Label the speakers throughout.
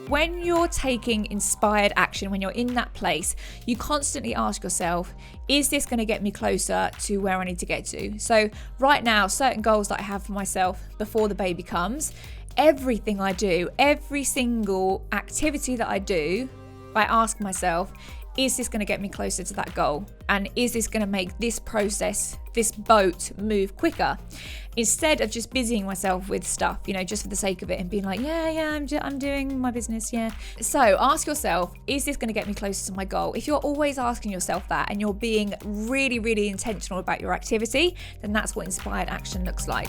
Speaker 1: When you're taking inspired action, when you're in that place, you constantly ask yourself, is this going to get me closer to where I need to get to? So right now, certain goals that I have for myself before the baby comes, everything I do, every single activity that I do, I ask myself, is this going to get me closer to that goal? And is this going to make this process, this boat, move quicker? Instead of just busying myself with stuff, just for the sake of it and being like, I'm doing my business, yeah. So ask yourself, is this going to get me closer to my goal? If you're always asking yourself that and you're being really, really intentional about your activity, then that's what inspired action looks like.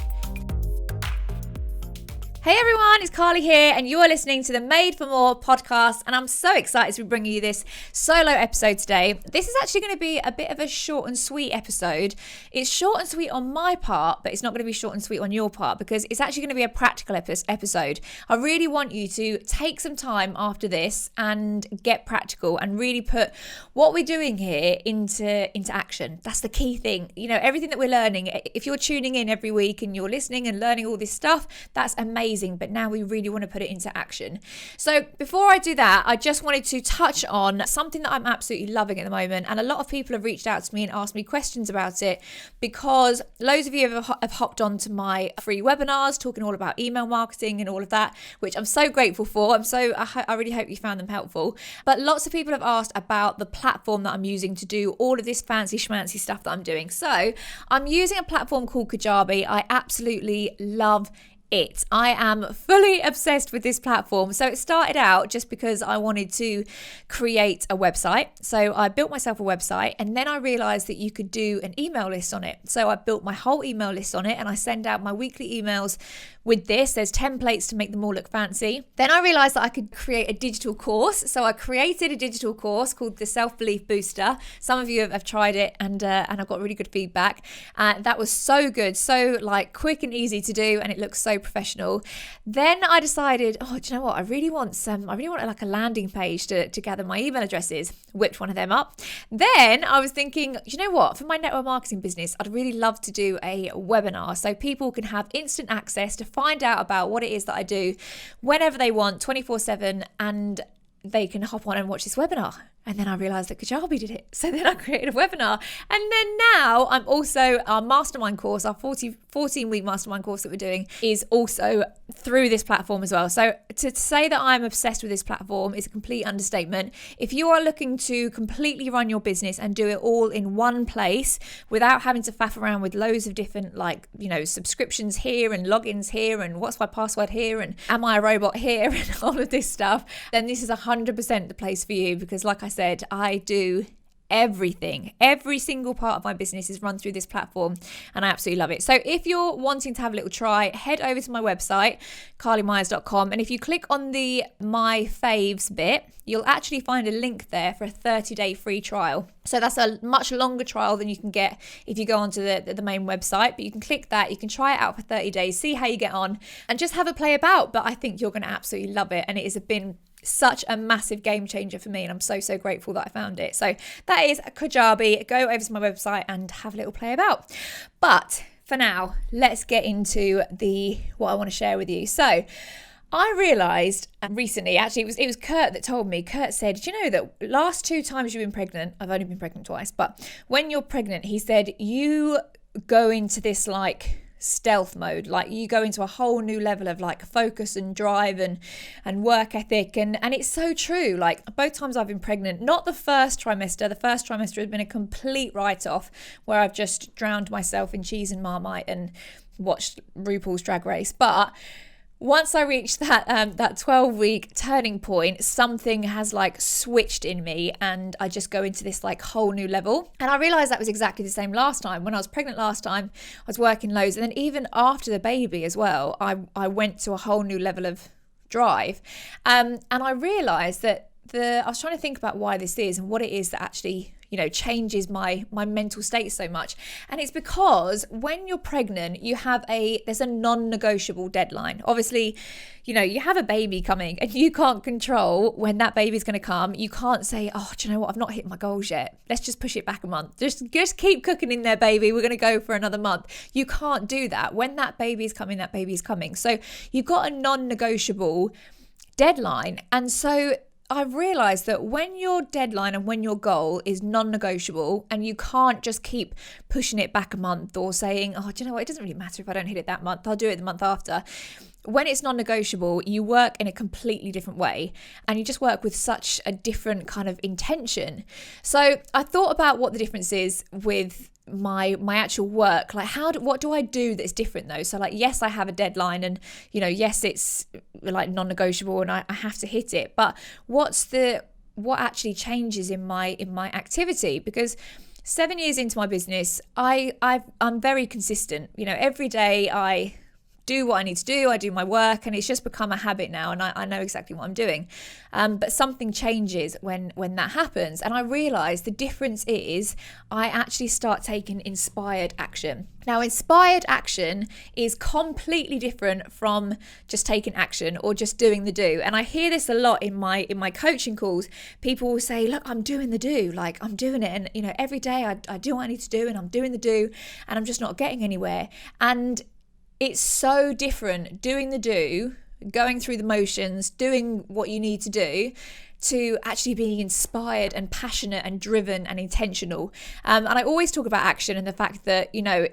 Speaker 1: Hey everyone, it's Carly here and you're listening to the Made for More podcast, and I'm so excited to be bringing you this solo episode today. This is actually going to be a bit of a short and sweet episode. It's short and sweet on my part, but it's not going to be short and sweet on your part because it's actually going to be a practical episode. I really want you to take some time after this and get practical and really put what we're doing here into action. That's the key thing. Everything that we're learning, if you're tuning in every week and you're listening and learning all this stuff, that's amazing. But now we really want to put it into action. So before I do that, I just wanted to touch on something that I'm absolutely loving at the moment. And a lot of people have reached out to me and asked me questions about it because loads of you have hopped onto my free webinars talking all about email marketing and all of that, which I'm so grateful for. I really hope you found them helpful. But lots of people have asked about the platform that I'm using to do all of this fancy schmancy stuff that I'm doing. So I'm using a platform called Kajabi. I absolutely love it. I am fully obsessed with this platform. So it started out just because I wanted to create a website. So I built myself a website and then I realized that you could do an email list on it. So I built my whole email list on it and I send out my weekly emails with this. There's templates to make them all look fancy. Then I realized that I could create a digital course. So I created a digital course called the Self-Belief Booster. Some of you have tried it and I've got really good feedback. That was so good, so quick and easy to do, and it looks so professional. Then I decided, do you know what? I really want like a landing page to gather my email addresses. Whipped one of them up. Then I was thinking, you know what? For my network marketing business, I'd really love to do a webinar so people can have instant access to find out about what it is that I do whenever they want, 24/7, and they can hop on and watch this webinar. And then I realized that Kajabi did it. So then I created a webinar. And then now I'm also, our mastermind course, our 14-week mastermind course that we're doing is also through this platform as well. So to say that I'm obsessed with this platform is a complete understatement. If you are looking to completely run your business and do it all in one place without having to faff around with loads of different subscriptions here and logins here and what's my password here and am I a robot here and all of this stuff, then this is 100% the place for you because like I said, I do everything. Every single part of my business is run through this platform and I absolutely love it. So if you're wanting to have a little try, head over to my website, carlymyers.com, and if you click on the My Faves bit, you'll actually find a link there for a 30-day free trial. So that's a much longer trial than you can get if you go onto the main website, but you can click that, you can try it out for 30 days, see how you get on and just have a play about. But I think you're going to absolutely love it, and it has been such a massive game changer for me, and I'm so grateful that I found it. So that is Kajabi. Go over to my website and have a little play about. But for now, let's get into what I want to share with you. So I realised recently, actually it was Kurt that told me. Kurt said, do you know that last 2 times you've been pregnant, I've only been pregnant twice, but when you're pregnant, he said you go into this stealth mode, you go into a whole new level of focus and drive and work ethic, and it's so true. Both times I've been pregnant, not the first trimester has been a complete write-off where I've just drowned myself in cheese and Marmite and watched RuPaul's Drag Race, but once I reached that 12-week turning point, something has switched in me and I just go into this whole new level. And I realized that was exactly the same last time. When I was pregnant last time, I was working loads. And then even after the baby as well, I went to a whole new level of drive. And I realized that I was trying to think about why this is and what it is that actually changes my mental state so much. And it's because when you're pregnant, there's a non-negotiable deadline. Obviously, you have a baby coming and you can't control when that baby's going to come. You can't say, oh, do you know what? I've not hit my goals yet. Let's just push it back a month. Just keep cooking in there, baby. We're going to go for another month. You can't do that. When that baby's coming, that baby's coming. So you've got a non-negotiable deadline. And so I've realized that when your deadline and when your goal is non-negotiable and you can't just keep pushing it back a month or saying, oh, do you know what, it doesn't really matter if I don't hit it that month, I'll do it the month after. When it's non-negotiable, you work in a completely different way and you just work with such a different kind of intention. So I thought about what the difference is with my actual work. Like what do I do that's different though? So like, yes, I have a deadline and, yes, it's like non-negotiable and I have to hit it. But what actually changes in my activity? Because 7 years into my business, I'm very consistent. Every day I do what I need to do, I do my work, and it's just become a habit now, and I know exactly what I'm doing. But something changes when that happens, and I realise the difference is I actually start taking inspired action. Now, inspired action is completely different from just taking action or just doing the do. And I hear this a lot in my coaching calls. People will say, look, I'm doing the do, like I'm doing it. And, every day I do what I need to do and I'm doing the do and I'm just not getting anywhere. And it's so different doing the do, going through the motions, doing what you need to do, to actually being inspired and passionate and driven and intentional. And I always talk about action and the fact that,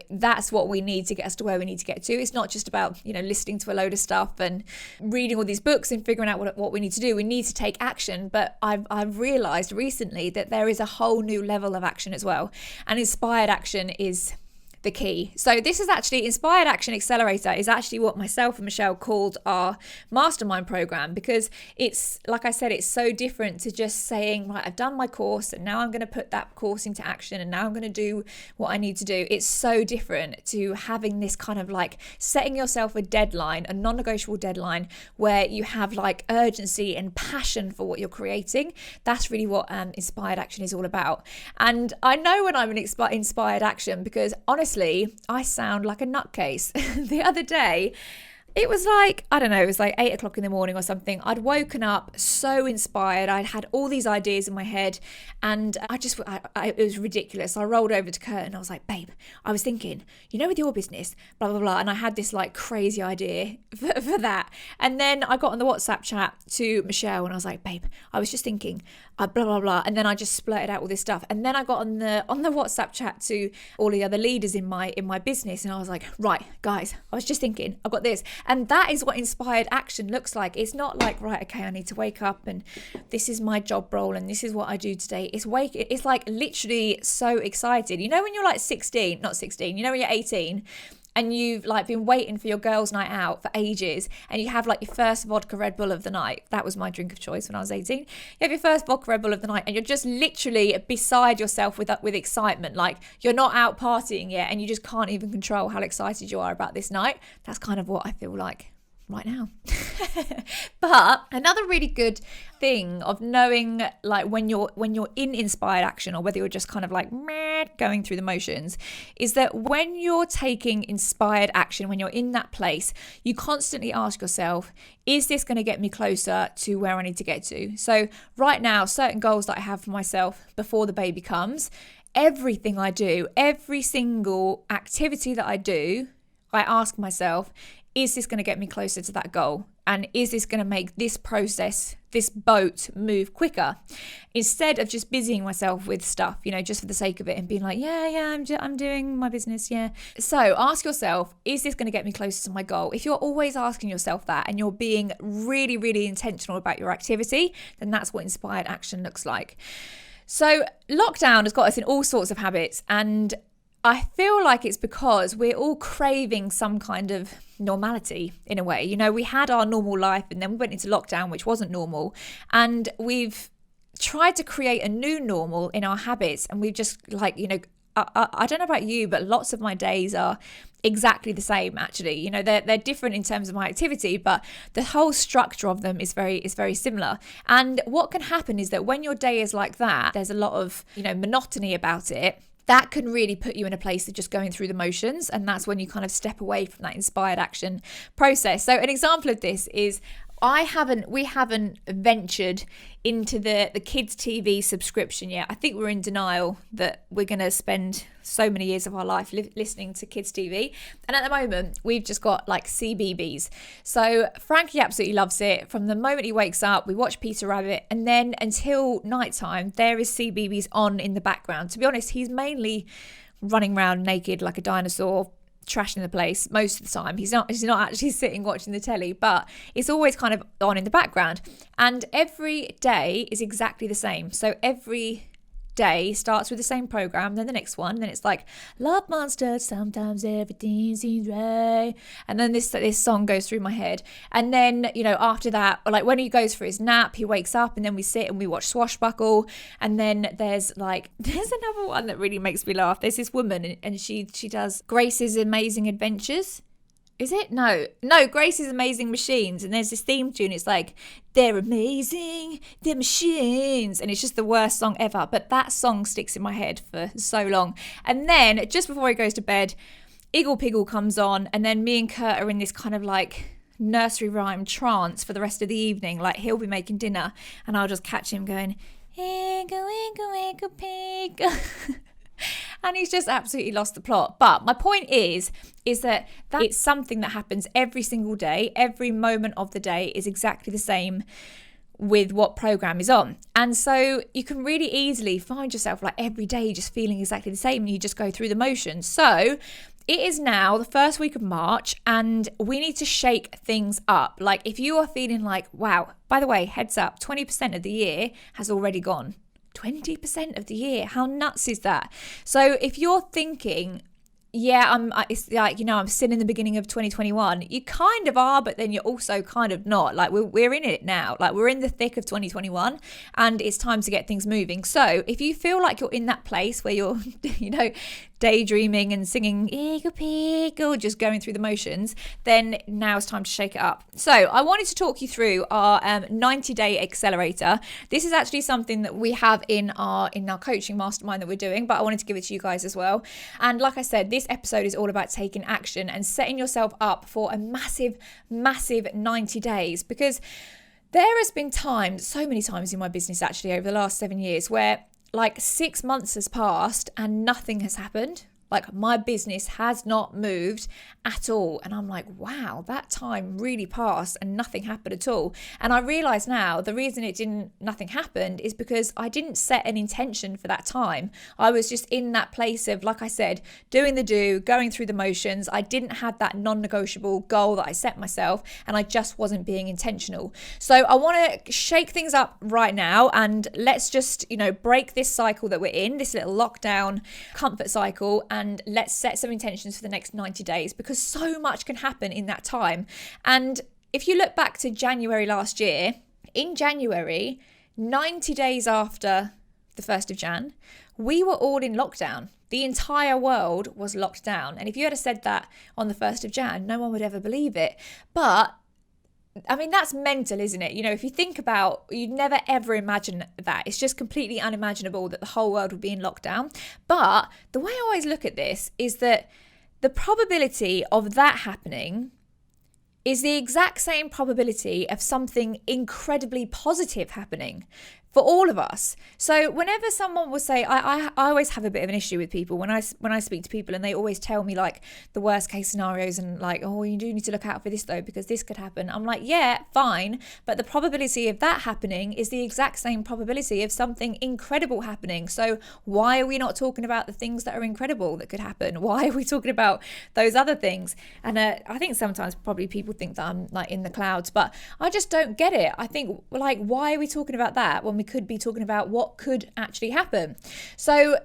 Speaker 1: that's what we need to get us to where we need to get to. It's not just about, listening to a load of stuff and reading all these books and figuring out what we need to do. We need to take action. But I've realized recently that there is a whole new level of action as well. And inspired action is the key. So this is actually Inspired Action Accelerator is actually what myself and Michelle called our mastermind program, because it's, like I said, it's so different to just saying, right, I've done my course and now I'm going to put that course into action and now I'm going to do what I need to do. It's so different to having this kind of like setting yourself a deadline, a non-negotiable deadline where you have like urgency and passion for what you're creating. That's really what Inspired Action is all about. And I know when I'm in Inspired Action because honestly, I sound like a nutcase. The other day, it was like, I don't know, it was like 8 o'clock in the morning or something. I'd woken up so inspired. I'd had all these ideas in my head and it was ridiculous. I rolled over to Kurt and I was like, babe, I was thinking, with your business, blah, blah, blah. And I had this like crazy idea for that. And then I got on the WhatsApp chat to Michelle and I was like, babe, I was just thinking, blah, blah, blah. And then I just splurted out all this stuff. And then I got on the WhatsApp chat to all the other leaders in my business. And I was like, right, guys, I was just thinking, I've got this. And that is what inspired action looks like. It's not like, right, okay, I need to wake up and this is my job role and this is what I do today. It's like literally so excited. When you're like 16, not 16, when you're 18 and you've like been waiting for your girls' night out for ages and you have like your first vodka Red Bull of the night. That was my drink of choice when I was 18. You have your first vodka Red Bull of the night and you're just literally beside yourself with excitement. Like you're not out partying yet and you just can't even control how excited you are about this night. That's kind of what I feel like right now. But another really good thing of knowing like when you're in inspired action or whether you're just kind of like going through the motions is that when you're taking inspired action, when you're in that place, you constantly ask yourself, is this going to get me closer to where I need to get to? So right now, certain goals that I have for myself before the baby comes, everything I do, every single activity that I do, I ask myself, is this going to get me closer to that goal? And is this going to make this process, this boat move quicker? Instead of just busying myself with stuff, just for the sake of it and being like, I'm doing my business, yeah. So ask yourself, is this going to get me closer to my goal? If you're always asking yourself that and you're being really, really intentional about your activity, then that's what inspired action looks like. So lockdown has got us in all sorts of habits, and I feel like it's because we're all craving some kind of normality in a way. We had our normal life and then we went into lockdown, which wasn't normal. And we've tried to create a new normal in our habits. And we've just like, I don't know about you, but lots of my days are exactly the same, actually. They're different in terms of my activity, but the whole structure of them is very similar. And what can happen is that when your day is like that, there's a lot of, monotony about it. That can really put you in a place of just going through the motions. And that's when you kind of step away from that inspired action process. So an example of this is we haven't ventured into the kids TV subscription yet. I think we're in denial that we're going to spend so many years of our life listening to kids TV. And at the moment, we've just got like CBeebies. So Frankie absolutely loves it. From the moment he wakes up, we watch Peter Rabbit, and then until nighttime, there is CBeebies on in the background. To be honest, he's mainly running around naked like a dinosaur, trashing the place most of the time. He's not actually sitting watching the telly, but it's always kind of on in the background. And every day is exactly the same. So every day starts with the same program, then the next one, then it's like love monster, sometimes everything seems right, and then this song goes through my head. And then, you know, after that, like when he goes for his nap, he wakes up, and then we sit and we watch Swashbuckle. And then there's another one that really makes me laugh. There's this woman, and she does Grace's Amazing Adventures. Is it? No, Grace's Amazing Machines. And there's this theme tune. It's like, they're amazing, they're machines. And it's just the worst song ever. But that song sticks in my head for so long. And then just before he goes to bed, Iggle Piggle comes on. And then me and Kurt are in this kind of like nursery rhyme trance for the rest of the evening. Like he'll be making dinner and I'll just catch him going, Iggle, Iggle, Iggle, Piggle. And he's just absolutely lost the plot. But my point is that it's something that happens every single day. Every moment of the day is exactly the same with what program is on. And so you can really easily find yourself like every day just feeling exactly the same, and you just go through the motions. So it is now the first week of March, and we need to shake things up. Like if you are feeling like, wow, by the way, heads up, 20% of the year has already gone. 20% of the year. How nuts is that? So if you're thinking, it's like, you know, I'm still in the beginning of 2021, you kind of are, but then you're also kind of not. Like we're in it now. Like we're in the thick of 2021 and it's time to get things moving. So if you feel like you're in that place where you're, you know, daydreaming and singing Iggle Piggle, just going through the motions, then now it's time to shake it up. So I wanted to talk you through our 90-day accelerator. This is actually something that we have in our coaching mastermind that we're doing, but I wanted to give it to you guys as well. And like I said, this episode is all about taking action and setting yourself up for a massive 90 days, because there has been times, so many times in my business actually over the last 7 years, where like 6 months has passed and nothing has happened. Like my business has not moved at all. And I'm like, wow, that time really passed and nothing happened at all. And I realize now the reason nothing happened is because I didn't set an intention for that time. I was just in that place of, like I said, doing the do, going through the motions. I didn't have that non-negotiable goal that I set myself, and I just wasn't being intentional. So I want to shake things up right now, and let's just, you know, break this cycle that we're in, this little lockdown comfort cycle, and let's set some intentions for the next 90 days, because so much can happen in that time. And if you look back to January last year, in January, 90 days after the 1st of Jan, we were all in lockdown. The entire world was locked down. And if you had said that on the 1st of Jan, no one would ever believe it. But I mean, that's mental, isn't it? You know, if you think about, you'd never ever imagine that. It's just completely unimaginable that the whole world would be in lockdown. But the way I always look at this is that the probability of that happening is the exact same probability of something incredibly positive happening for all of us. So whenever someone will say, I always have a bit of an issue with people when I speak to people, and they always tell me like the worst case scenarios and like, oh, you do need to look out for this though, because this could happen. I'm like, yeah, fine. But the probability of that happening is the exact same probability of something incredible happening. So why are we not talking about the things that are incredible that could happen? Why are we talking about those other things? And I think sometimes probably people think that I'm like in the clouds, but I just don't get it. I think like, why are we talking about that when we could be talking about what could actually happen? So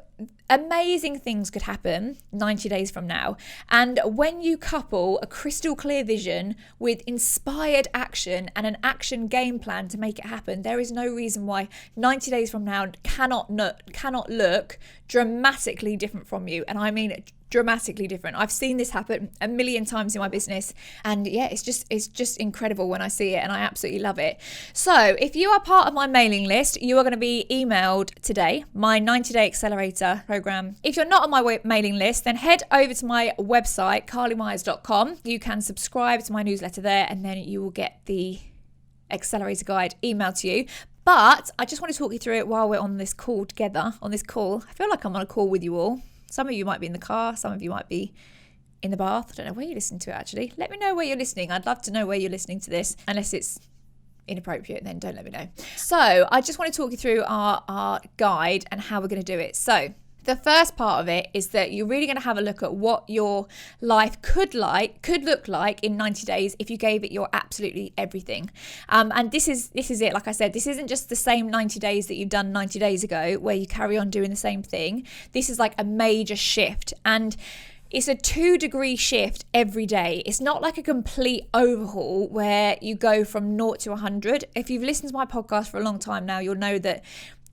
Speaker 1: amazing things could happen 90 days from now. And when you couple a crystal clear vision with inspired action and an action game plan to make it happen, there is no reason why 90 days from now cannot look dramatically different from you. And I mean dramatically different. I've seen this happen a million times in my business, and yeah, it's just incredible when I see it, and I absolutely love it. So if you are part of my mailing list, you are going to be emailed today my 90-day accelerator program. If you're not on my mailing list, then head over to my website carlymyers.com. You can subscribe to my newsletter there, and then you will get the Accelerator guide emailed to you. But I just want to talk you through it while we're on this call together, on this call. I feel like I'm on a call with you all. Some of you might be in the car, some of you might be in the bath. I don't know where you're listening to it actually. Let me know where you're listening. I'd love to know where you're listening to this. Unless it's inappropriate, then don't let me know. So I just want to talk you through our guide and how we're going to do it. So the first part of it is that you're really going to have a look at what your life could look like in 90 days if you gave it your absolutely everything. And this is it. Like I said, this isn't just the same 90 days that you've done 90 days ago where you carry on doing the same thing. This is like a major shift, and it's a 2-degree shift every day. It's not like a complete overhaul where you go from 0 to 100. If you've listened to my podcast for a long time now, you'll know that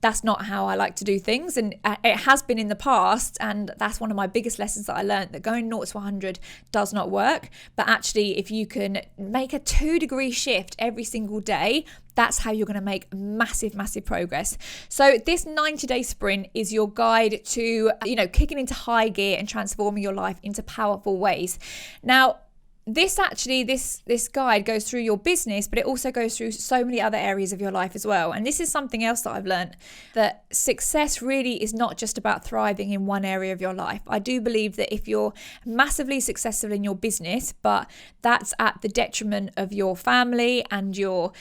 Speaker 1: that's not how I like to do things, and it has been in the past, and that's one of my biggest lessons that I learned, that going 0 to 100 does not work. But actually, if you can make a 2-degree shift every single day, that's how you're going to make massive progress. So this 90-day sprint is your guide to, kicking into high gear and transforming your life into powerful ways. Now, this guide goes through your business, but it also goes through so many other areas of your life as well. And this is something else that I've learned, that success really is not just about thriving in one area of your life. I do believe that if you're massively successful in your business, but that's at the detriment of your family and your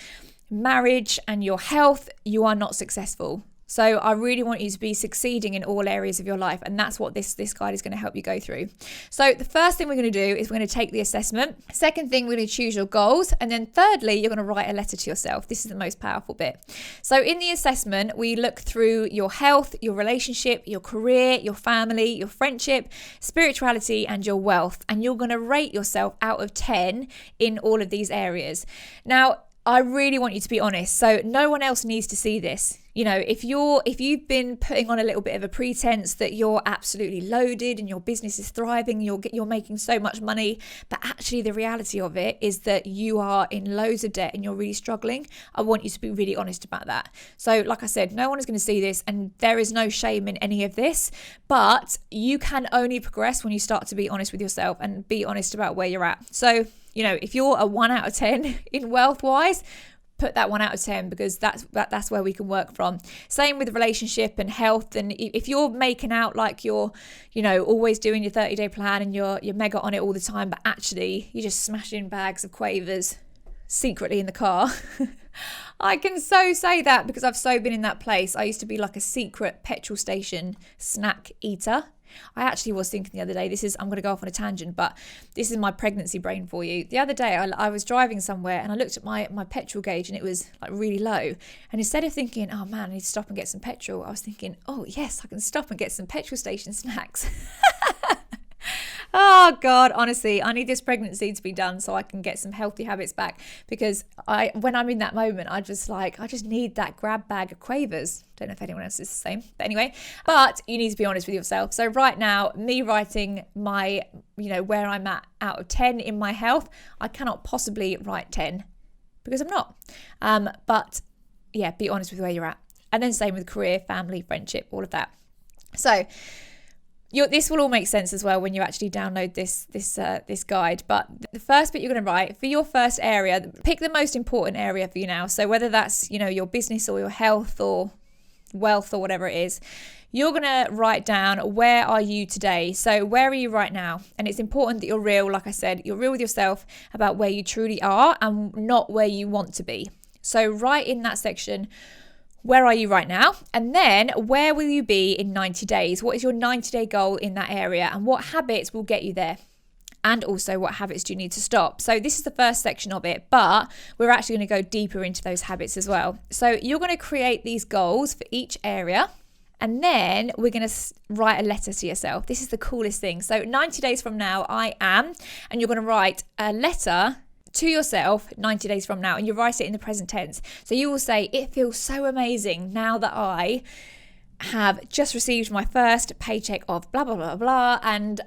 Speaker 1: marriage and your health, you are not successful. So I really want you to be succeeding in all areas of your life, and that's what this guide is going to help you go through. So the first thing we're going to do is we're going to take the assessment. Second thing, we're going to choose your goals. And then thirdly, you're going to write a letter to yourself. This is the most powerful bit. So in the assessment, we look through your health, your relationship, your career, your family, your friendship, spirituality, and your wealth. And you're going to rate yourself out of 10 in all of these areas. Now, I really want you to be honest. So no one else needs to see this. If you've been putting on a little bit of a pretense that you're absolutely loaded and your business is thriving, you're making so much money, but actually the reality of it is that you are in loads of debt and you're really struggling, I want you to be really honest about that. So like I said, no one is going to see this, and there is no shame in any of this, but you can only progress when you start to be honest with yourself and be honest about where you're at. So, if you're a 1 out of 10 in wealth wise, put that 1 out of 10, because that's where we can work from. Same with relationship and health. And if you're making out like you're, always doing your 30-day plan and you're mega on it all the time, but actually you're just smashing bags of quavers secretly in the car. I can so say that because I've so been in that place. I used to be like a secret petrol station snack eater. I actually was thinking the other day, I'm going to go off on a tangent, but this is my pregnancy brain for you. The other day I was driving somewhere and I looked at my petrol gauge and it was like really low. And instead of thinking, oh man, I need to stop and get some petrol, I was thinking, oh yes, I can stop and get some petrol station snacks. Oh God, honestly, I need this pregnancy to be done so I can get some healthy habits back, because when I'm in that moment, I just need that grab bag of quavers. Don't know if anyone else is the same, but anyway, but you need to be honest with yourself. So right now, me writing my, where I'm at out of 10 in my health, I cannot possibly write 10 because I'm not. But yeah, be honest with where you're at. And then same with career, family, friendship, all of that. So this will all make sense as well when you actually download this guide. But the first bit you're going to write for your first area, pick the most important area for you now. So whether that's, your business or your health or wealth or whatever it is, you're going to write down, where are you today? So where are you right now? And it's important that you're real. Like I said, you're real with yourself about where you truly are and not where you want to be. So write in that section, where are you right now? And then where will you be in 90 days? What is your 90-day goal in that area? And what habits will get you there? And also, what habits do you need to stop? So this is the first section of it, but we're actually going to go deeper into those habits as well. So you're going to create these goals for each area. And then we're going to write a letter to yourself. This is the coolest thing. So 90 days from now, I am, and you're going to write a letter to yourself 90 days from now, and you write it in the present tense. So you will say, it feels so amazing now that I have just received my first paycheck of blah, blah, blah, blah, and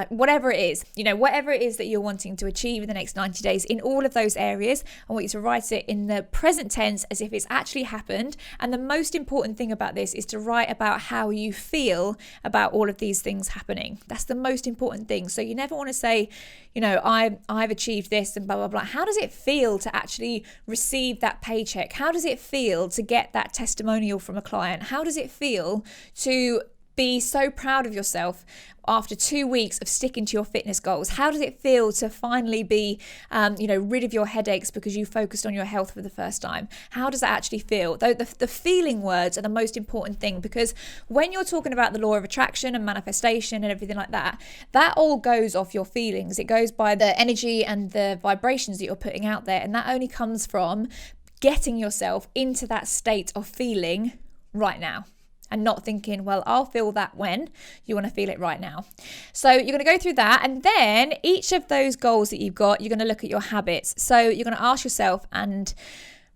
Speaker 1: whatever it is, whatever it is that you're wanting to achieve in the next 90 days, in all of those areas, I want you to write it in the present tense as if it's actually happened. And the most important thing about this is to write about how you feel about all of these things happening. That's the most important thing. So you never want to say, I've achieved this and blah, blah, blah. How does it feel to actually receive that paycheck? How does it feel to get that testimonial from a client? How does it feel to be so proud of yourself after 2 weeks of sticking to your fitness goals? How does it feel to finally be, rid of your headaches because you focused on your health for the first time? How does that actually feel? Though the feeling words are the most important thing, because when you're talking about the law of attraction and manifestation and everything like that, that all goes off your feelings. It goes by the energy and the vibrations that you're putting out there. And that only comes from getting yourself into that state of feeling right now. And not thinking, well, I'll feel that when. You want to feel it right now. So you're going to go through that. And then each of those goals that you've got, you're going to look at your habits. So you're going to ask yourself and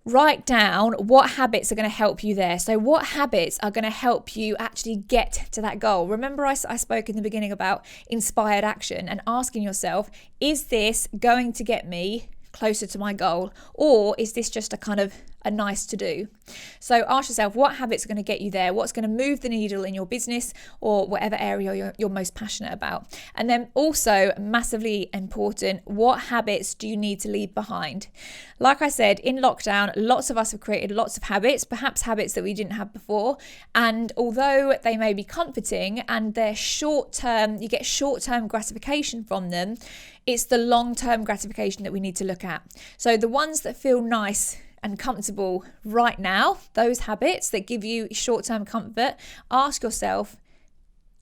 Speaker 1: write down what habits are going to help you there. So what habits are going to help you actually get to that goal? Remember I spoke in the beginning about inspired action and asking yourself, is this going to get me closer to my goal, or is this just a kind of a nice to do? So ask yourself, what habits are going to get you there? What's going to move the needle in your business or whatever area you're most passionate about? And then also, massively important, what habits do you need to leave behind? Like I said, in lockdown, lots of us have created lots of habits, perhaps habits that we didn't have before. And although they may be comforting and they're short-term, you get short-term gratification from them, it's the long-term gratification that we need to look at. So the ones that feel nice and comfortable right now, those habits that give you short-term comfort, ask yourself,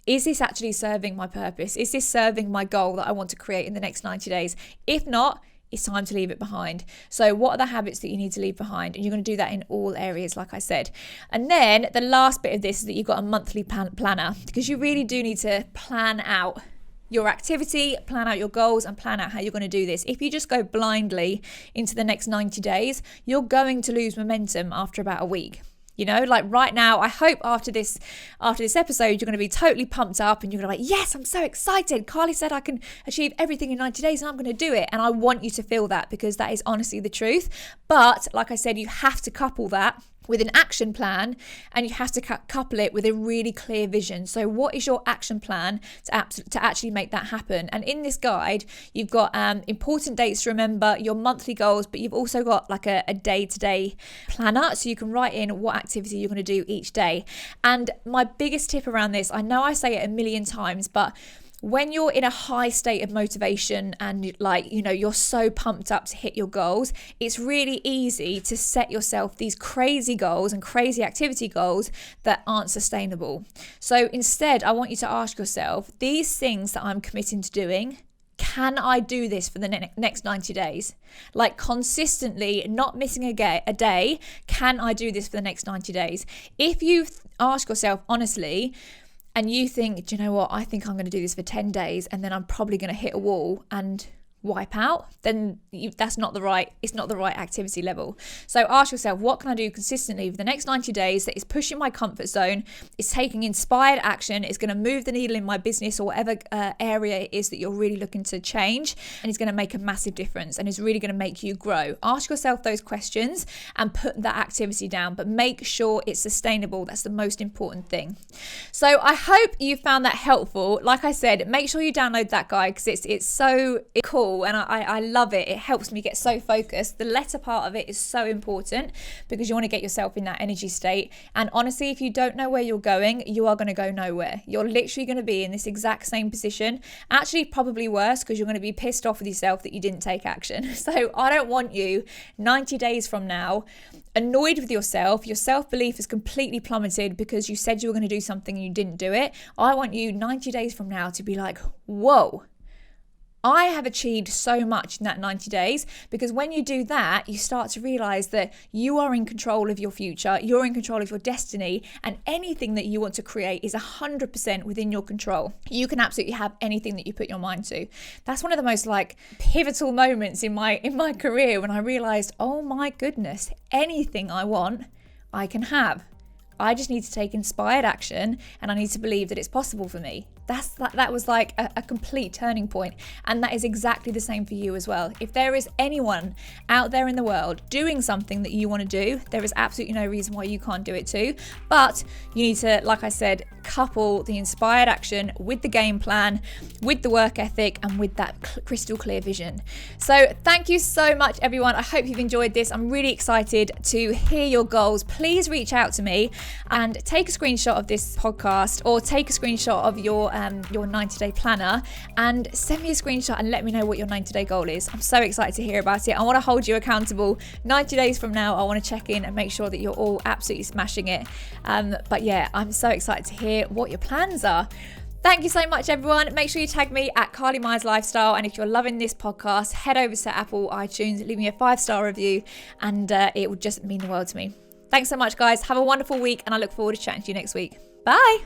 Speaker 1: is this actually serving my purpose? Is this serving my goal that I want to create in the next 90 days? If not, it's time to leave it behind. So what are the habits that you need to leave behind? And you're going to do that in all areas, like I said. And then the last bit of this is that you've got a monthly planner, because you really do need to plan out your activity, plan out your goals, and plan out how you're going to do this. If you just go blindly into the next 90 days, you're going to lose momentum after about a week. Like right now, I hope after this episode, you're going to be totally pumped up and you're going to be like, yes, I'm so excited. Carly said I can achieve everything in 90 days and I'm going to do it. And I want you to feel that, because that is honestly the truth. But like I said, you have to couple that with an action plan, and you have to couple it with a really clear vision. So what is your action plan to actually make that happen? And in this guide, you've got important dates to remember, your monthly goals, but you've also got like a day-to-day planner, so you can write in what activity you're going to do each day. And my biggest tip around this, I know I say it a million times, but when you're in a high state of motivation and you're so pumped up to hit your goals, it's really easy to set yourself these crazy goals and crazy activity goals that aren't sustainable. So instead, I want you to ask yourself, these things that I'm committing to doing, can I do this for the next 90 days? Like consistently, not missing a day, can I do this for the next 90 days? If you ask yourself honestly, and you think, do you know what, I think I'm going to do this for 10 days and then I'm probably going to hit a wall and wipe out, then it's not the right activity level. So ask yourself, what can I do consistently for the next 90 days that is pushing my comfort zone, is taking inspired action, is going to move the needle in my business or whatever area it is that you're really looking to change, and is going to make a massive difference and is really going to make you grow. Ask yourself those questions and put that activity down, but make sure it's sustainable. That's the most important thing. So I hope you found that helpful. Like I said, make sure you download that guide, because it's so cool. And I love it. It helps me get so focused. The letter part of it is so important, because you want to get yourself in that energy state. And honestly, if you don't know where you're going, you are going to go nowhere. You're literally going to be in this exact same position. Actually, probably worse, because you're going to be pissed off with yourself that you didn't take action. So I don't want you 90 days from now annoyed with yourself. Your self-belief is completely plummeted because you said you were going to do something and you didn't do it. I want you 90 days from now to be like, whoa, I have achieved so much in that 90 days, because when you do that, you start to realize that you are in control of your future, you're in control of your destiny, and anything that you want to create is 100% within your control. You can absolutely have anything that you put your mind to. That's one of the most pivotal moments in my career, when I realized, oh my goodness, anything I want, I can have. I just need to take inspired action, and I need to believe that it's possible for me. That was like a complete turning point. And that is exactly the same for you as well. If there is anyone out there in the world doing something that you want to do, there is absolutely no reason why you can't do it too. But you need to, like I said, couple the inspired action with the game plan, with the work ethic, and with that crystal clear vision. So thank you so much, everyone. I hope you've enjoyed this. I'm really excited to hear your goals. Please reach out to me and take a screenshot of this podcast, or take a screenshot of your 90-day planner and send me a screenshot and let me know what your 90-day goal is. I'm so excited to hear about it. I want to hold you accountable. 90 days from now, I want to check in and make sure that you're all absolutely smashing it. But yeah, I'm so excited to hear what your plans are. Thank you so much, everyone. Make sure you tag me at Carly Myers Lifestyle. And if you're loving this podcast, head over to Apple iTunes, leave me a 5-star review, and it would just mean the world to me. Thanks so much, guys. Have a wonderful week, and I look forward to chatting to you next week. Bye.